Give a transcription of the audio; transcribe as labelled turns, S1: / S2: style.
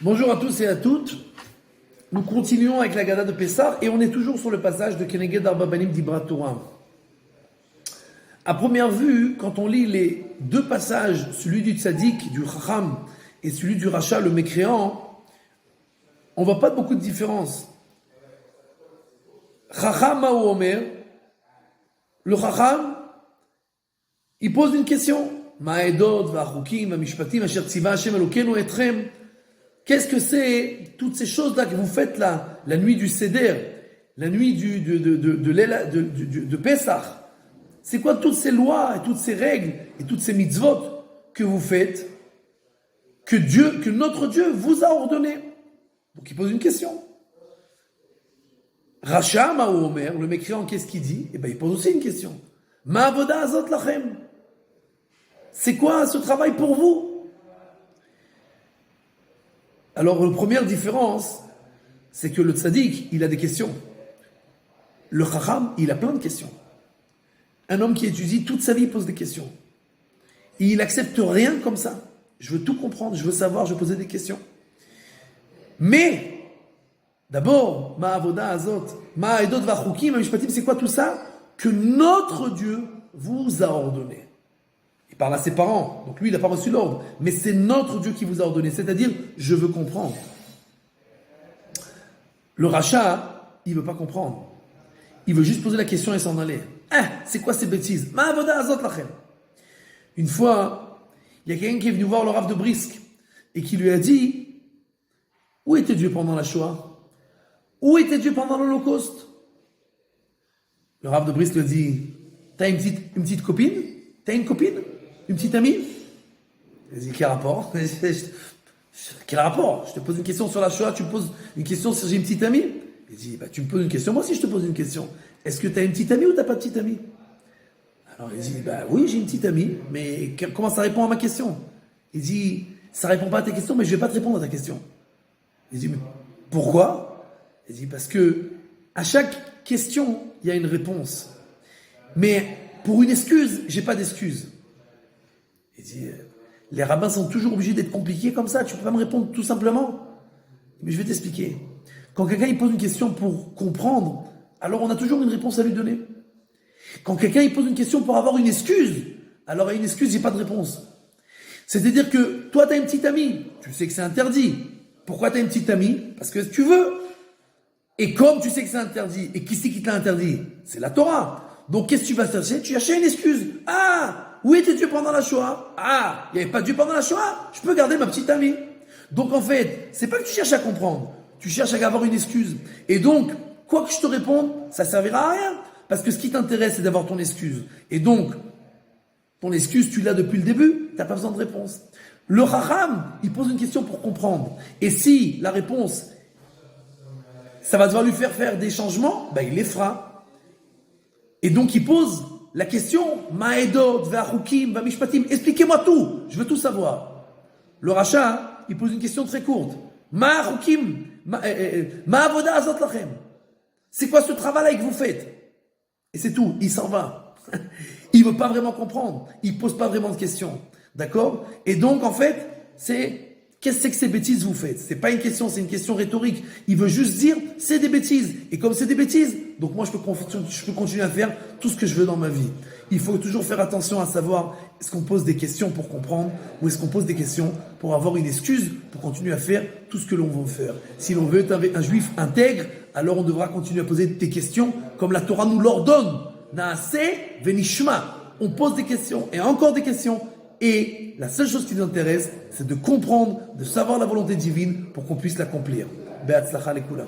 S1: Bonjour à tous et à toutes. Nous continuons avec la Gada de Pessah et on est toujours sur le passage de Keneged Arba Banim d'Ibrat Torah. À première vue, quand on lit les deux passages, celui du Tzadik, du Chacham, et celui du Racha, le mécréant, on ne voit pas beaucoup de différence. Chacham Ma'u Omer, le Chacham, il pose une question. Ma'edot va'achukim va'mishpatim asher tziva Hashem Elokeinu etchem. Qu'est-ce que c'est toutes ces choses-là que vous faites là, la nuit du Seder, la nuit de Pessah? C'est quoi toutes ces lois et toutes ces règles et toutes ces mitzvot que vous faites, que notre Dieu vous a ordonné? Donc il pose une question. Racha Ma'u Omer, le mécréant, qu'est-ce qu'il dit? Eh bien, il pose aussi une question. Ma avoda azot lachem. C'est quoi ce travail pour vous? Alors, la première différence, c'est que le tzaddik, il a des questions. Le chacham, il a plein de questions. Un homme qui étudie toute sa vie pose des questions. Et il accepte rien comme ça. Je veux tout comprendre, je veux savoir, je veux poser des questions. Mais, d'abord, ma avoda azot, ma edot vachukim, ma mishpatim, c'est quoi tout ça? Que notre Dieu vous a ordonné. Il parle à ses parents, donc lui il n'a pas reçu l'ordre, mais c'est notre Dieu qui vous a ordonné, c'est-à-dire je veux comprendre. Le rachat, il ne veut pas comprendre, il veut juste poser la question et s'en aller. C'est quoi ces bêtises? Ma avoda azot lachem. Une fois, il y a quelqu'un qui est venu voir le Rav de Brisk et qui lui a dit: où était Dieu pendant la Shoah? Où était Dieu pendant l'Holocauste? Le Rav de Brisk lui a dit: t'as une petite copine? T'as une copine? Une petite amie? Il dit: quel rapport? Quel rapport? Je te pose une question sur la Shoah, tu me poses une question sur j'ai une petite amie? Il dit: tu me poses une question, moi aussi je te pose une question. Est-ce que tu as une petite amie ou tu n'as pas de petite amie? Alors il dit: oui, j'ai une petite amie, mais comment ça répond à ma question? Il dit: ça répond pas à ta question, mais je vais pas te répondre à ta question. Il dit: mais pourquoi? Il dit: parce que à chaque question, il y a une réponse. Mais pour une excuse, j'ai pas d'excuse. Il dit: les rabbins sont toujours obligés d'être compliqués comme ça, tu peux pas me répondre tout simplement? Mais je vais t'expliquer. Quand quelqu'un il pose une question pour comprendre, alors on a toujours une réponse à lui donner. Quand quelqu'un il pose une question pour avoir une excuse, alors à une excuse, j'ai pas de réponse. C'est-à-dire que toi, tu as une petite amie, tu sais que c'est interdit. Pourquoi tu as une petite amie? Parce que tu veux. Et comme tu sais que c'est interdit, et qui c'est qui te l'a interdit? C'est la Torah. Donc qu'est-ce que tu vas chercher? Tu cherches une excuse. Où était Dieu pendant la Shoah? Il n'y avait pas Dieu pendant la Shoah? Je peux garder ma petite amie. Donc en fait, c'est pas que tu cherches à comprendre, tu cherches à avoir une excuse. Et donc, quoi que je te réponde, ça servira à rien. Parce que ce qui t'intéresse, c'est d'avoir ton excuse. Et donc, ton excuse, tu l'as depuis le début, tu n'as pas besoin de réponse. Le Chacham, il pose une question pour comprendre. Et si la réponse, ça va devoir lui faire des changements, il les fera. Et donc il pose la question: Ma'edot, va'achukim, va'mishpatim, expliquez-moi tout, je veux tout savoir. Le rachat, il pose une question très courte: Ma'achukim, ma'avoda azot lachem. C'est quoi ce travail-là que vous faites? Et c'est tout, il s'en va. Il ne veut pas vraiment comprendre, il ne pose pas vraiment de questions. D'accord? Et donc en fait, qu'est-ce que c'est que ces bêtises vous faites? C'est pas une question, c'est une question rhétorique. Il veut juste dire: c'est des bêtises. Et comme c'est des bêtises, donc moi je peux continuer à faire tout ce que je veux dans ma vie. Il faut toujours faire attention à savoir, est-ce qu'on pose des questions pour comprendre ou est-ce qu'on pose des questions pour avoir une excuse pour continuer à faire tout ce que l'on veut faire. Si l'on veut être un juif intègre, alors on devra continuer à poser des questions comme la Torah nous l'ordonne. Naaseh venishma. On pose des questions et encore des questions. Et la seule chose qui nous intéresse, c'est de comprendre, de savoir la volonté divine pour qu'on puisse l'accomplir. Be'atzlacha lekula.